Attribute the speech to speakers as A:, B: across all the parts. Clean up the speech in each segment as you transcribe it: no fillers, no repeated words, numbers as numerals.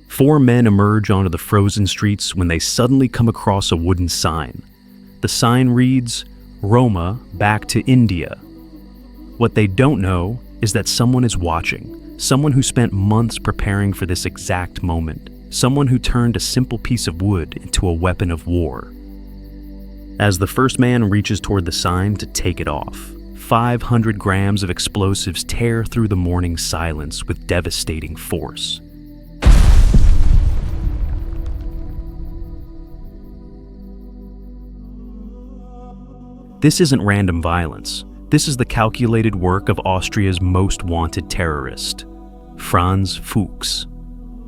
A: Four men emerge onto the frozen streets when they suddenly come across a wooden sign. The sign reads, "Roma, back to India." What they don't know is that someone is watching, someone who spent months preparing for this exact moment, someone who turned a simple piece of wood into a weapon of war. As the first man reaches toward the sign to take it off, 500 grams of explosives tear through the morning silence with devastating force. This isn't random violence. This is the calculated work of Austria's most wanted terrorist, Franz Fuchs.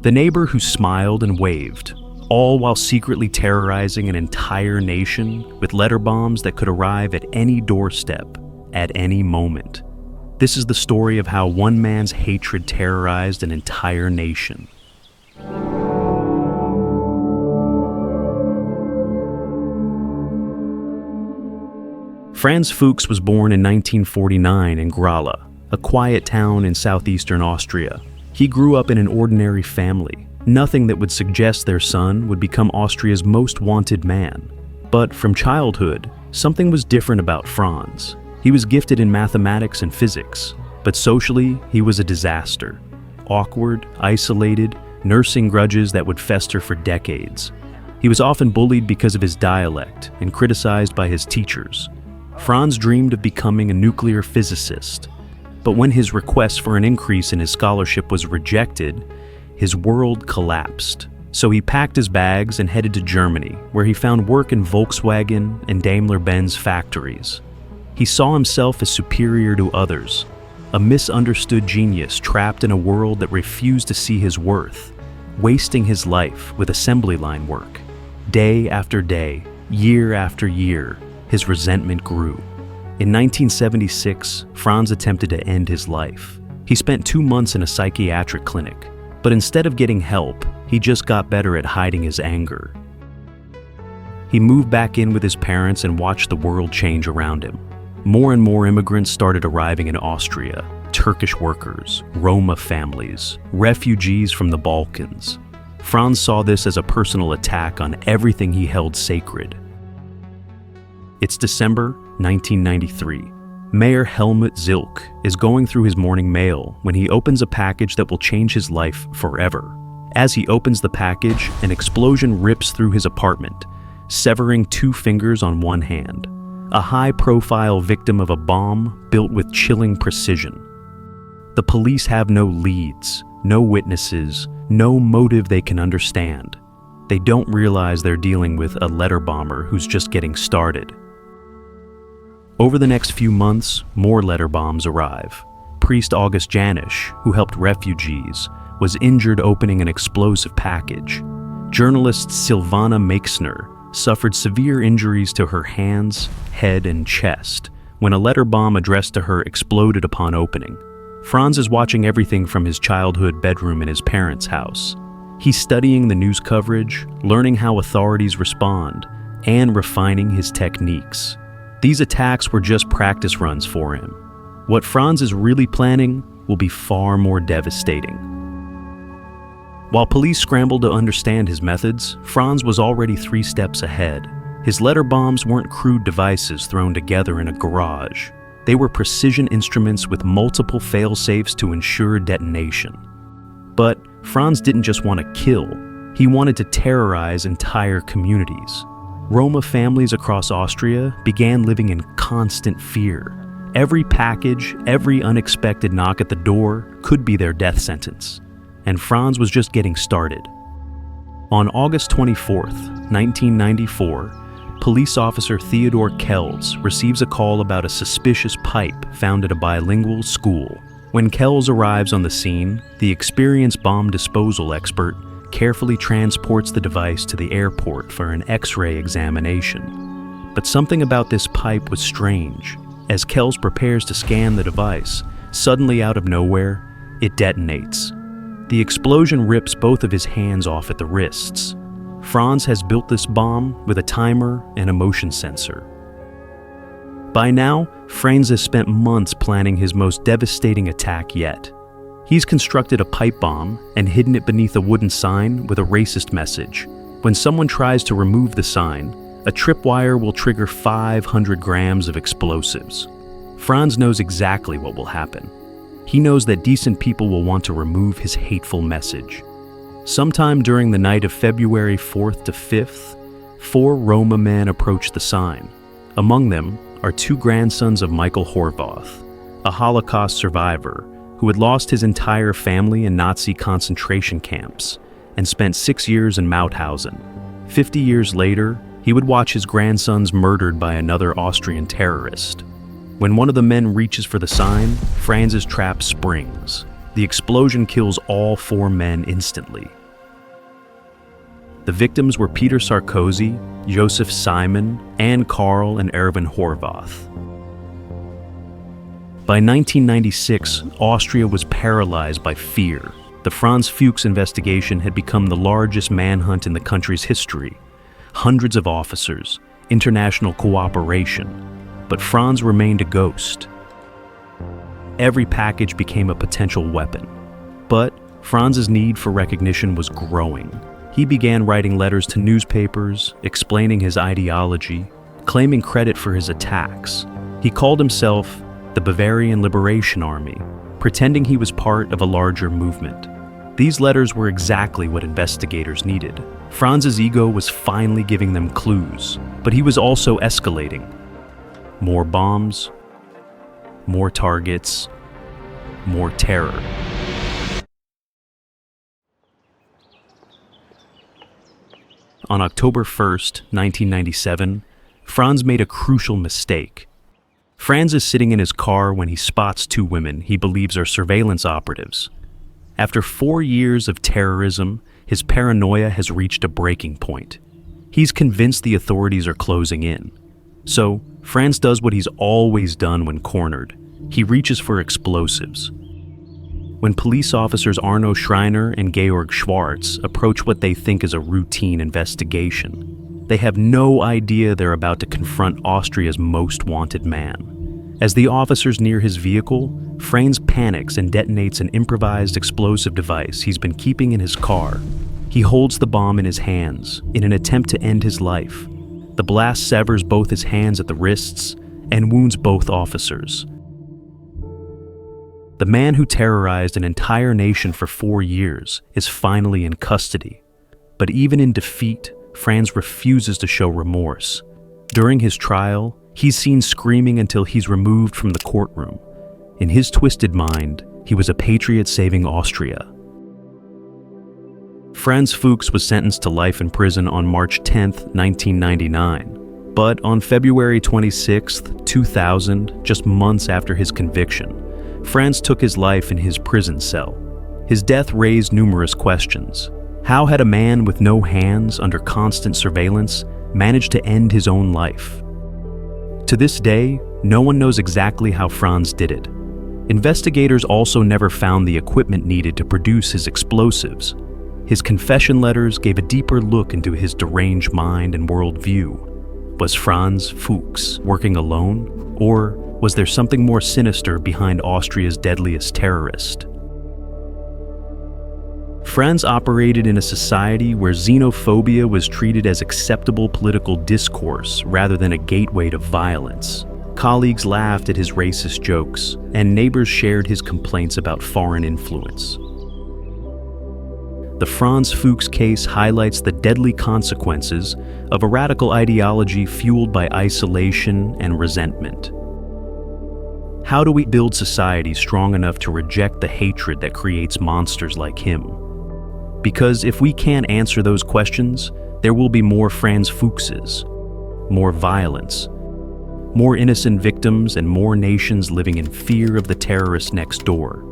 A: The neighbor who smiled and waved, all while secretly terrorizing an entire nation with letter bombs that could arrive at any doorstep, at any moment. This is the story of how one man's hatred terrorized an entire nation. Franz Fuchs was born in 1949 in Grala, a quiet town in southeastern Austria. He grew up in an ordinary family, nothing that would suggest their son would become Austria's most wanted man. But from childhood, something was different about Franz. He was gifted in mathematics and physics, but socially, he was a disaster. Awkward, isolated, nursing grudges that would fester for decades. He was often bullied because of his dialect and criticized by his teachers. Franz dreamed of becoming a nuclear physicist, but when his request for an increase in his scholarship was rejected, his world collapsed. So he packed his bags and headed to Germany, where he found work in Volkswagen and Daimler-Benz factories. He saw himself as superior to others, a misunderstood genius trapped in a world that refused to see his worth, wasting his life with assembly line work. Day after day, year after year, his resentment grew. In 1976, Franz attempted to end his life. He spent 2 months in a psychiatric clinic, but instead of getting help, he just got better at hiding his anger. He moved back in with his parents and watched the world change around him. More and more immigrants started arriving in Austria: Turkish workers, Roma families, refugees from the Balkans. Franz saw this as a personal attack on everything he held sacred. It's December 1993. Mayor Helmut Zilk is going through his morning mail when he opens a package that will change his life forever. As he opens the package, an explosion rips through his apartment, severing 2 fingers on one hand. A high-profile victim of a bomb built with chilling precision. The police have no leads, no witnesses, no motive they can understand. They don't realize they're dealing with a letter bomber who's just getting started. Over the next few months, more letter bombs arrive. Priest August Janisch, who helped refugees, was injured opening an explosive package. Journalist Silvana Meixner suffered severe injuries to her hands, head, and chest when a letter bomb addressed to her exploded upon opening. Franz is watching everything from his childhood bedroom in his parents' house. He's studying the news coverage, learning how authorities respond, and refining his techniques. These attacks were just practice runs for him. What Franz is really planning will be far more devastating. While police scrambled to understand his methods, Franz was already 3 steps ahead. His letter bombs weren't crude devices thrown together in a garage. They were precision instruments with multiple fail-safes to ensure detonation. But Franz didn't just want to kill, he wanted to terrorize entire communities. Roma families across Austria began living in constant fear. Every package, every unexpected knock at the door could be their death sentence. And Franz was just getting started. On August 24th, 1994, police officer Theodor Kells receives a call about a suspicious pipe found at a bilingual school. When Kells arrives on the scene, the experienced bomb disposal expert carefully transports the device to the airport for an X-ray examination. But something about this pipe was strange. As Kells prepares to scan the device, suddenly out of nowhere, it detonates. The explosion rips both of his hands off at the wrists. Franz has built this bomb with a timer and a motion sensor. By now, Franz has spent months planning his most devastating attack yet. He's constructed a pipe bomb and hidden it beneath a wooden sign with a racist message. When someone tries to remove the sign, a tripwire will trigger 500 grams of explosives. Franz knows exactly what will happen. He knows that decent people will want to remove his hateful message. Sometime during the night of February 4th to 5th, 4 Roma men approach the sign. Among them are 2 grandsons of Michael Horvath, a Holocaust survivor who had lost his entire family in Nazi concentration camps and spent 6 years in Mauthausen. 50 years later, he would watch his grandsons murdered by another Austrian terrorist. When one of the men reaches for the sign, Franz's trap springs. The explosion kills all 4 men instantly. The victims were Peter Sarkozy, Joseph Simon, Anne Karl, and Erwin Horvath. By 1996, Austria was paralyzed by fear. The Franz Fuchs investigation had become the largest manhunt in the country's history. Hundreds of officers, international cooperation, but Franz remained a ghost. Every package became a potential weapon. But Franz's need for recognition was growing. He began writing letters to newspapers, explaining his ideology, claiming credit for his attacks. He called himself the Bavarian Liberation Army, pretending he was part of a larger movement. These letters were exactly what investigators needed. Franz's ego was finally giving them clues, but he was also escalating. More bombs, more targets, more terror. On October 1st, 1997, Franz made a crucial mistake. Franz is sitting in his car when he spots 2 women he believes are surveillance operatives. After 4 years of terrorism, his paranoia has reached a breaking point. He's convinced the authorities are closing in. So, Franz does what he's always done when cornered. He reaches for explosives. When police officers Arno Schreiner and Georg Schwartz approach what they think is a routine investigation, they have no idea they're about to confront Austria's most wanted man. As the officers near his vehicle, Franz panics and detonates an improvised explosive device he's been keeping in his car. He holds the bomb in his hands in an attempt to end his life. The blast severs both his hands at the wrists and wounds both officers. The man who terrorized an entire nation for 4 years is finally in custody. But even in defeat, Franz refuses to show remorse. During his trial, he's seen screaming until he's removed from the courtroom. In his twisted mind, he was a patriot saving Austria. Franz Fuchs was sentenced to life in prison on March 10, 1999. But on February 26, 2000, just months after his conviction, Franz took his life in his prison cell. His death raised numerous questions. How had a man with no hands under constant surveillance managed to end his own life? To this day, no one knows exactly how Franz did it. Investigators also never found the equipment needed to produce his explosives. His confession letters gave a deeper look into his deranged mind and worldview. Was Franz Fuchs working alone, or was there something more sinister behind Austria's deadliest terrorist? Franz operated in a society where xenophobia was treated as acceptable political discourse rather than a gateway to violence. Colleagues laughed at his racist jokes, and neighbors shared his complaints about foreign influence. The Franz Fuchs case highlights the deadly consequences of a radical ideology fueled by isolation and resentment. How do we build society strong enough to reject the hatred that creates monsters like him? Because if we can't answer those questions, there will be more Franz Fuchses, more violence, more innocent victims, and more nations living in fear of the terrorist next door.